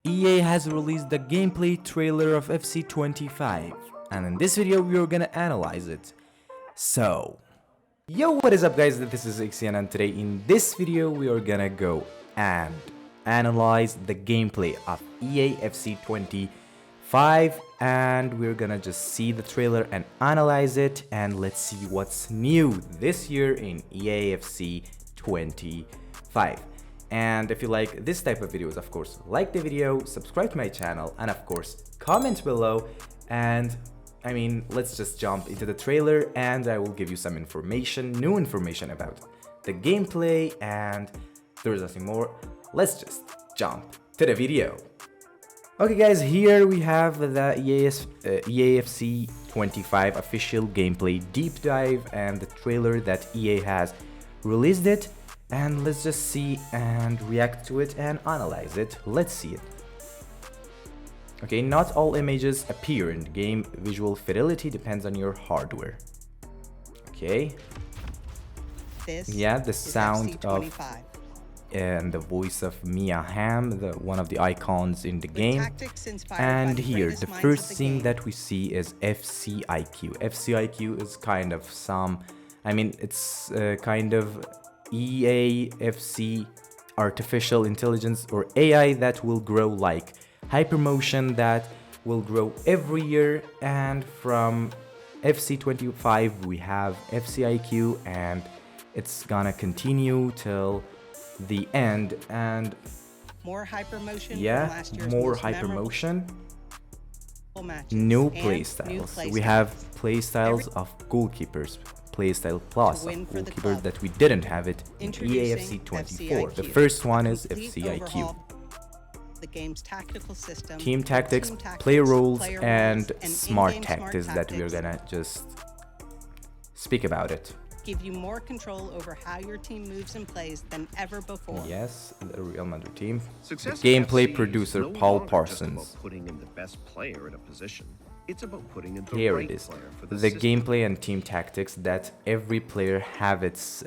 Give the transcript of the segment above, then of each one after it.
EA has released the gameplay trailer of FC25, and in this video we are gonna analyze it. So, yo, what is up guys, this is IXION, and today in this video we are gonna go and analyze the gameplay of EA FC25, and we're gonna just see the trailer and analyze it, and let's see what's new this year in EA FC25. And if you like this type of videos, of course, like the video, subscribe to my channel, and of course, comment below. And I mean, let's just jump into the trailer and I will give you some information, new information about the gameplay, and there's nothing more. Let's just jump to the video. Okay guys, here we have the EAFC 25 official gameplay deep dive and the trailer that EA has released it. And let's just see and react to it and analyze it. Let's see it. Okay, not all images appear in the game. Visual fidelity depends on your hardware. Okay. The sound of and the voice of Mia Hamm, one of the icons in the game. And here, the first thing that we see is FCIQ. FCIQ is kind of it's kind of EAFC artificial intelligence or AI that will grow like hypermotion, that will grow every year. And from FC25 we have FCIQ, and it's gonna continue till the end. And more hypermotion, more hypermotion, new playstyles. We have playstyles of goalkeepers, playstyle plus of goalkeepers that we didn't have it in EAFC 24. The first one is FCIQ. The game's tactical system, team tactics, player roles, and smart tactics that we're gonna just speak about it. Give you more control over how your team moves and plays than ever before. Yes, the Real Madrid team. The gameplay producer Paul Parsons. Putting in the best player in a position. It's about putting in the Here right it is. player for The system. gameplay and team tactics that every player have its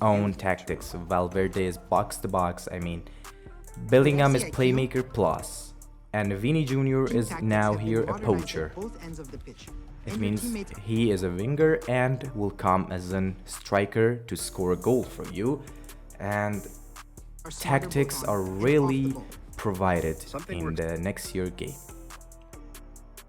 own tactics. Valverde is box to box. I mean, Bellingham is playmaker plus, and Vini Jr. is now here a poacher. It means he is a winger and will come as a striker to score a goal for you. And tactics are really provided in the next year game.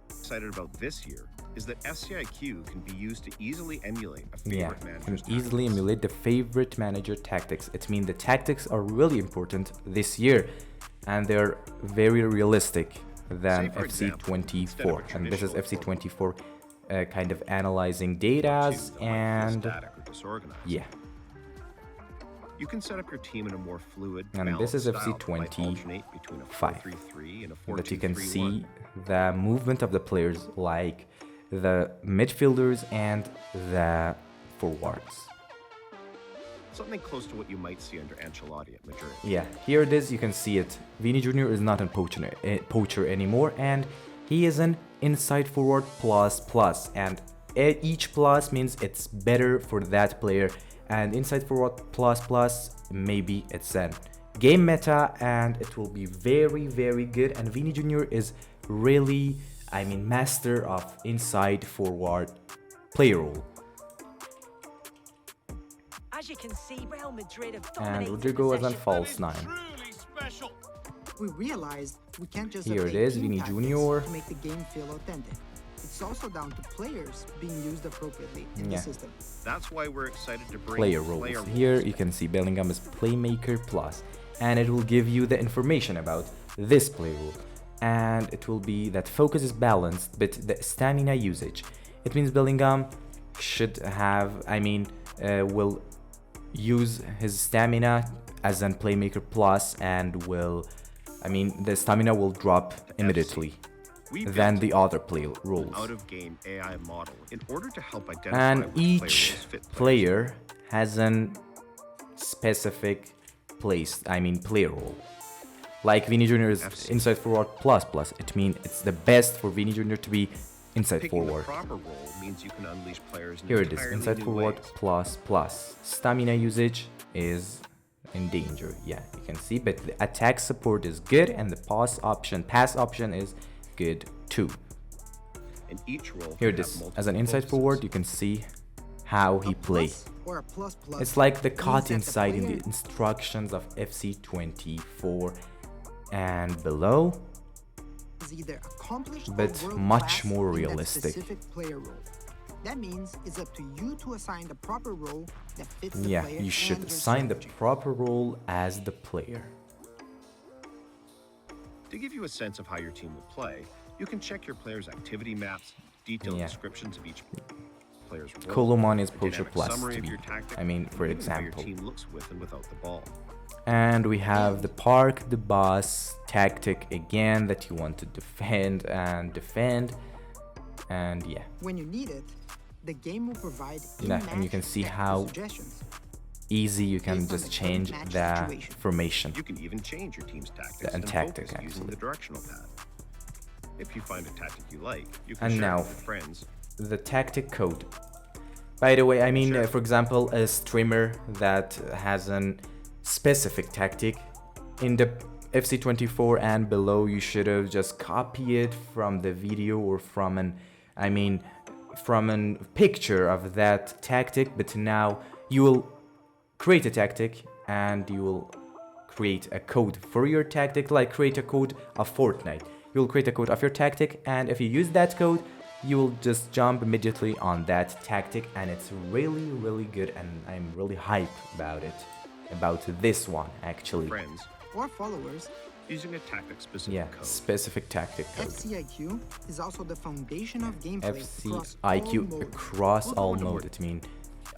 Excited about this year is that SCIQ can be used to easily emulate a favorite manager's can easily tactics. emulate the favorite manager tactics. It means the tactics are really important this year, and they're very realistic than FC24. And this is FC24 kind of analyzing data, and yeah. You can set up your team in a more fluid, and this is FC25, that you can see the movement of the players, like the midfielders and the forwards. Something close to what you might see under Ancelotti at Madrid. Yeah, here it is, you can see it. Vini Jr. is not a poacher anymore, and he is an inside forward plus, and each plus means it's better for that player. And inside forward plus, maybe it's a game meta, and it will be very, very good. And Vini Jr. is really, master of inside forward player role. As you can see, Real Madrid have And dominated Rodrigo is on possession. false 9. We realized we can't just Here it update is, team Vini tactics Jr. to make the game feel authentic. It's also down to players being used appropriately in the system. That's why we're excited to bring Player roles. Here you can see Bellingham is playmaker plus, and it will give you the information about this play role. And it will be that focus is balanced, but the stamina usage. It means Bellingham should have, will use his stamina as a playmaker plus, and the stamina will drop immediately than the other play roles. Out-of-game AI model in order to help identify And which each players fit player has a specific play role. Like Vini Jr. is inside forward plus. It means it's the best for Vini Jr. to be inside Picking forward. the proper role means you can unleash players in Here an it is, entirely inside new forward ways. plus. Stamina usage is in danger. Yeah, you can see, but the attack support is good and the pass option is good too. And each role Here can it have is. multiple As an inside focuses. forward, you can see how he A plays. plus or a plus plus It's like the means caught that the inside in player the instructions of FC24 and below, is either accomplished or but world much class more in that realistic. specific player role. That means it's up to you to assign the proper role that fits the Yeah, player you should and your assign the strategy. proper role as the player. To give you a sense of how your team will play, you can check your players' activity maps, detailed Yeah. descriptions of each player's role, Koloman is a poacher dynamic plus summary to of be, your tactic, I mean, for and even how your example. team looks with and without the ball. And we have the park the boss tactic again that you want to defend. And yeah, When you need it, the game will provide Yeah, and you can in-match see tactical how suggestions. easy you can Based on just the change current match the situation. formation. You can even change your team's tactics And and tactic, focus using actually. the directional pad. If you find a tactic you like, you can And share now, it with friends. the tactic code. By the way, I mean, Sure. for example, a streamer that has an specific tactic in the FC24 and below, you should have just copy it from the video or from from a picture of that tactic. But now you will create a tactic and you will create a code for your tactic, like create a code of Fortnite. You'll create a code of your tactic, and if you use that code, you will just jump immediately on that tactic, and it's really, really good, and I'm really hyped about this one actually. Friends Or followers, using a tactic-specific Yeah, code. specific tactic code. FCIQ is also the foundation of gameplay across FCIQ all modes. across We'll all go into mode. more It means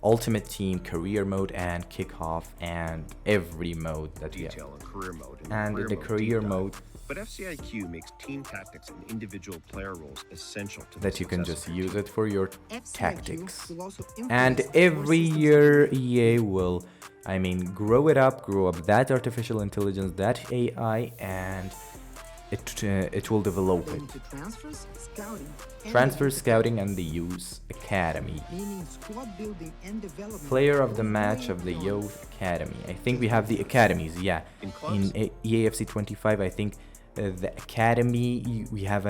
ultimate team, career mode, and kickoff, and every mode that we have. Detail and career mode. And in the career deep dive. mode, But FCIQ makes team tactics and individual player roles essential to the that you can success just of your use team. it for your FCIQ tactics. will also And influence the core every systems year of the game. EA will, grow up that artificial intelligence, that AI, and it will develop They it. into transfers, scouting, and Transfer, youth scouting, and the youth academy. meaning squad building and development. Player of the goes match way of the beyond youth academy. I think we have the academies. Yeah, In clubs? in EAFC 25, I think the academy we have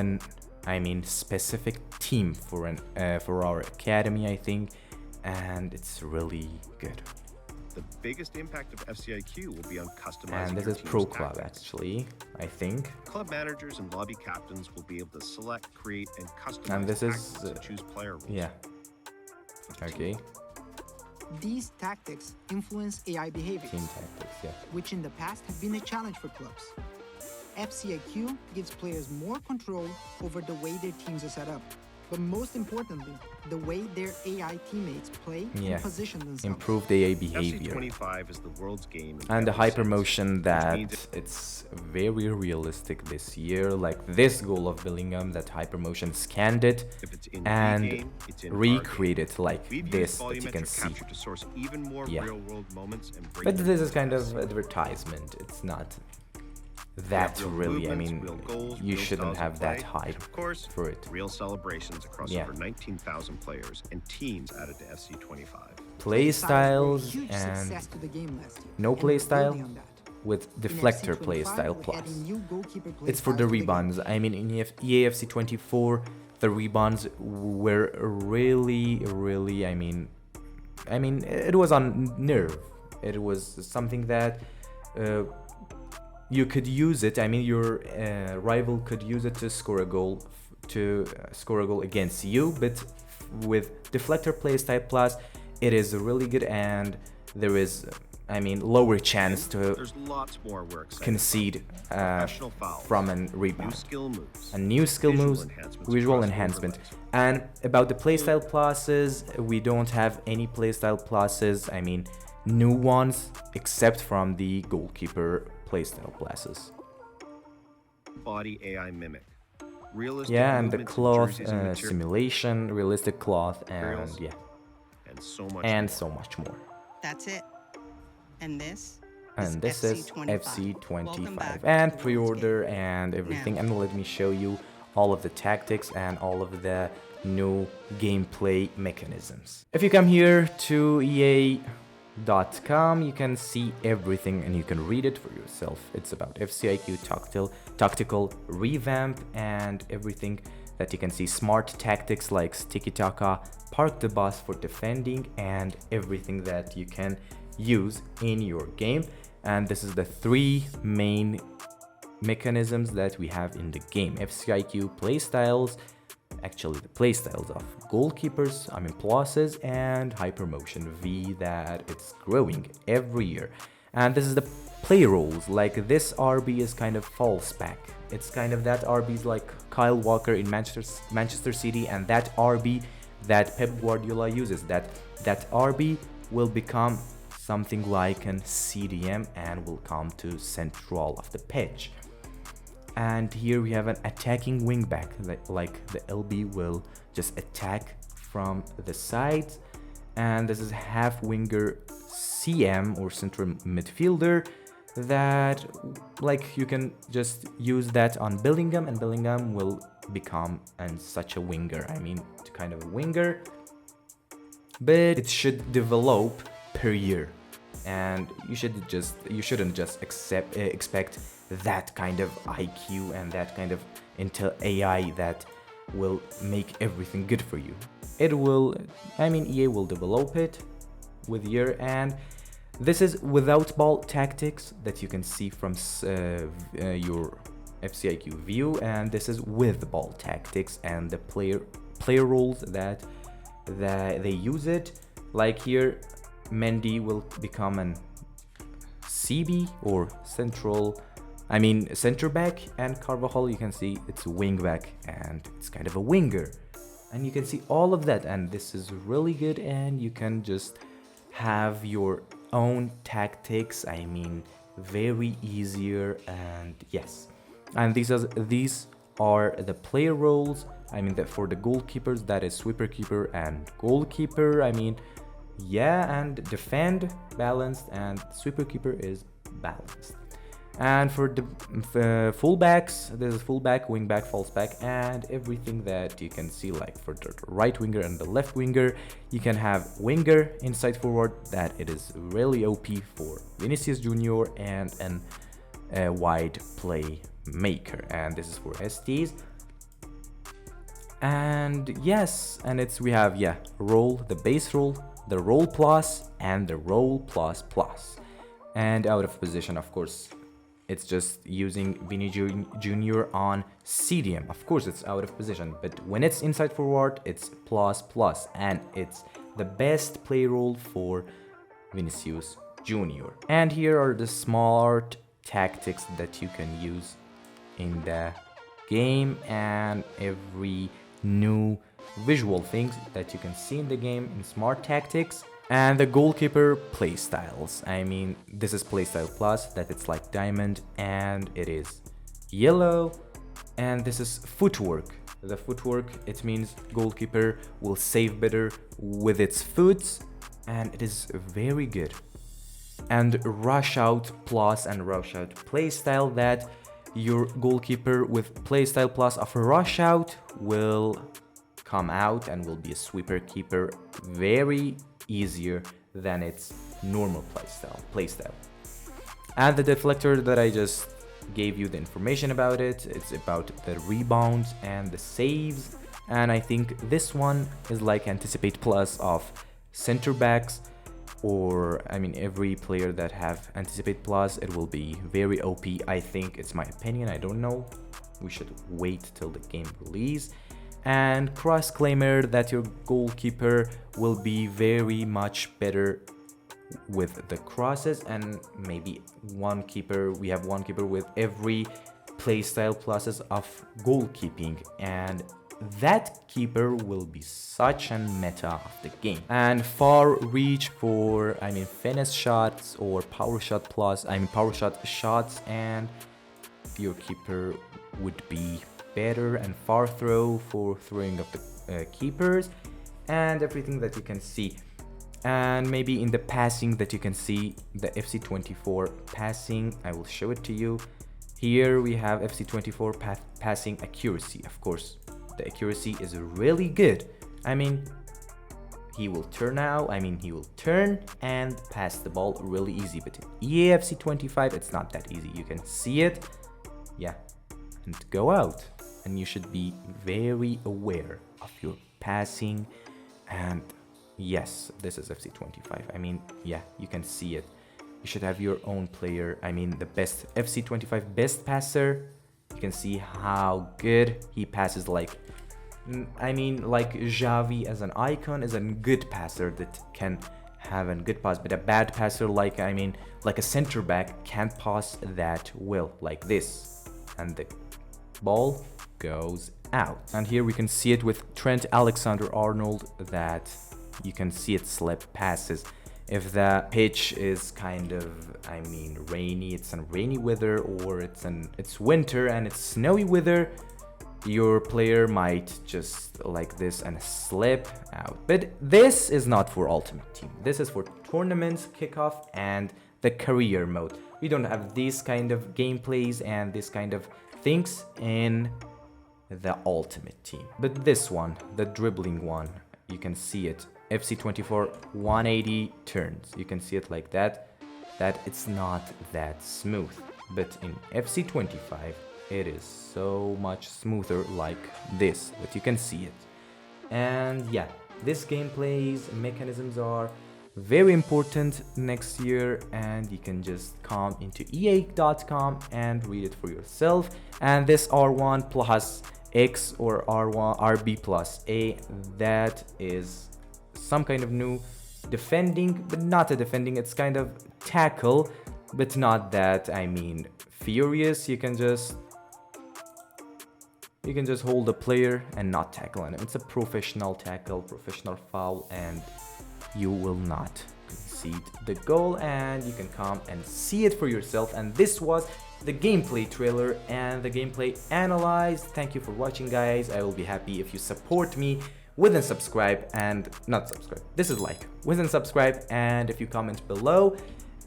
specific team for our academy, I think, and it's really good. The biggest impact of FCIQ will be on customizing And this your is team's Pro Club tactics. actually, I think. Club managers and lobby captains will be able to select, create, and customize And this is, tactics and choose player roles. Yeah. Okay. These tactics influence AI behaviors, Team tactics. Yeah. which in the past have been a challenge for clubs. FCIQ gives players more control over the way their teams are set up, but most importantly, the way their AI teammates play Yeah. and position themselves. Improved AI behavior. FC25 is the world's game. in And the every sense, hypermotion which that means it's very realistic this year, like this goal of Bellingham, that hypermotion scanned it if it's in the and game, it's in our recreate it like We've this used that you can volumetric see. capture to source even more Yeah. real-world moments and bring But them this to is kind life. of advertisement. It's not We that have real really. I movements, mean, real goals, you real shouldn't styles of have that play, hype and of course, for it. real celebrations across Yeah. over 19,000 players and teams added to FC25. Play These styles brought styles huge and success to the game last year, no and play we're style building on that. with In deflector FC25, play style we're plus. adding new goalkeeper play It's for styles the to game. rebounds. I mean, in EAFC 24, the rebounds were really. I mean, it was on nerve. It was something that you could use it. I mean, your rival could use it to score a goal, against you. But with deflector playstyle plus, it is really good, and there is, lower chance to There's lots more we're excited concede Professional fouls, from a about. New rebound. skill moves, And new skill visual moves, enhancements visual across enhancement. overlays. And about the playstyle pluses, we don't have any playstyle pluses, new ones, except from the goalkeeper playstyle pluses. Body AI mimic. Realistic Yeah, and the movements in cloth jerseys and materials, simulation, realistic cloth, and Materials. yeah, and so much and more. so much more. That's it. And this And this is FC25. Welcome back FC25, to and the world's pre-order game. and everything. Now. And let me show you all of the tactics and all of the new gameplay mechanisms. If you come here to EA FCIQ.com. You can see everything and you can read it for yourself. It's about FCIQ tactical revamp and everything that you can see. Smart tactics like Tiki Taka, park the bus for defending, and everything that you can use in your game. And this is the 3 main mechanisms that we have in the game. FCIQ playstyles, actually the playstyles of goalkeepers, pluses, and hypermotion V that it's growing every year. And this is the play roles. Like this RB is kind of false back. It's kind of that RB's like Kyle Walker in Manchester City, and that RB that Pep Guardiola uses. That RB will become something like an CDM and will come to central of the pitch. And here we have an attacking wingback, like the LB will just attack from the sides. And this is half winger CM or central midfielder that like you can just use that on Bellingham, and Bellingham will become such a winger. Kind of a winger, but it should develop per year, and you shouldn't just expect that kind of IQ and that kind of Intel AI that will make everything good for you. It will, EA will develop it with year. And this is without ball tactics that you can see from your FCIQ view, and this is with ball tactics and the player rules that they use it. Like here, Mendy will become an CB or center back, and Carvajal, you can see it's a wing back and it's kind of a winger, and you can see all of that. And this is really good, and you can just have your own tactics, very easier. And yes, and these are the player roles. For the goalkeepers, that is sweeper keeper and goalkeeper. And defend balanced, and sweeper keeper is balanced. And for the fullbacks, there's fullback, wingback, false back, and everything that you can see. Like for the right winger and the left winger, you can have winger, inside forward, that it is really OP for Vinicius Junior, and a wide playmaker. And this is for STs. And yes, and we have role, the base role, the role plus, and the role plus plus. And out of position, of course, it's just using Vini Junior on CDM. Of course, it's out of position, but when it's inside forward, it's plus plus, and it's the best play role for Vinicius Junior. And here are the smart tactics that you can use in the game, and every new visual things that you can see in the game in smart tactics. And the goalkeeper playstyles. This is playstyle plus, that it's like diamond and it is yellow. And this is footwork. The footwork, it means goalkeeper will save better with its foot, and it is very good. And rush out plus and rush out playstyle, that your goalkeeper with playstyle plus of rush out will come out and will be a sweeper keeper, very easier than its normal playstyle. And the deflector that I just gave you the information about it's about the rebounds and the saves. And I think this one is like anticipate plus of center backs, or every player that have anticipate plus, it will be very OP. I think it's my opinion, I don't know, we should wait till the game release. And cross claimer, that your goalkeeper will be very much better with the crosses, and maybe we have one keeper with every playstyle pluses of goalkeeping, and that keeper will be such a meta of the game. And far reach for finesse shots or power shot plus, power shot shots, and your keeper would be better, and far throw for throwing of the keepers, and everything that you can see. And maybe in the passing that you can see the FC24 passing, I will show it to you. Here we have FC24 passing accuracy. Of course, the accuracy is really good. he will turn out, he will turn and pass the ball really easy. But in EAFC 25, it's not that easy. You can see it, yeah, and go out. And you should be very aware of your passing. And yes, this is FC 25. Yeah, you can see it. You should have your own player. The best FC 25 best passer. You can see how good he passes. Like Xavi as an icon is a good passer that can have a good pass, but a bad passer like a center back can't pass that well, like this, and the ball goes out. And here we can see it with Trent Alexander-Arnold, that you can see it slip passes. If the pitch is kind of rainy, it's in rainy weather, or it's winter and it's snowy weather, your player might just like this and slip out. But this is not for Ultimate Team. This is for tournaments, kickoff, and the career mode. We don't have these kind of gameplays and this kind of things in the Ultimate Team. But this one, the dribbling one, you can see it. FC 24 180 turns. You can see it like that it's not that smooth. But in FC 25, it is so much smoother like this, but you can see it. And yeah, this gameplay's mechanisms are very important next year, and you can just come into ea.com and read it for yourself. And this R1 plus X or R1 RB plus A, that is some kind of new defending, but not a defending, it's kind of tackle, but not that furious. You can just hold the player and not tackle him. It's a professional tackle, professional foul, and you will not concede the goal. And you can come and see it for yourself. And this was the gameplay trailer and the gameplay analyzed. Thank you for watching, guys. I will be happy if you support me with a subscribe, and not subscribe, this is like, with a subscribe, and if you comment below.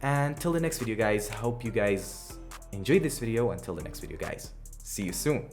And till the next video, guys, hope you guys enjoyed this video. Until the next video, guys, see you soon.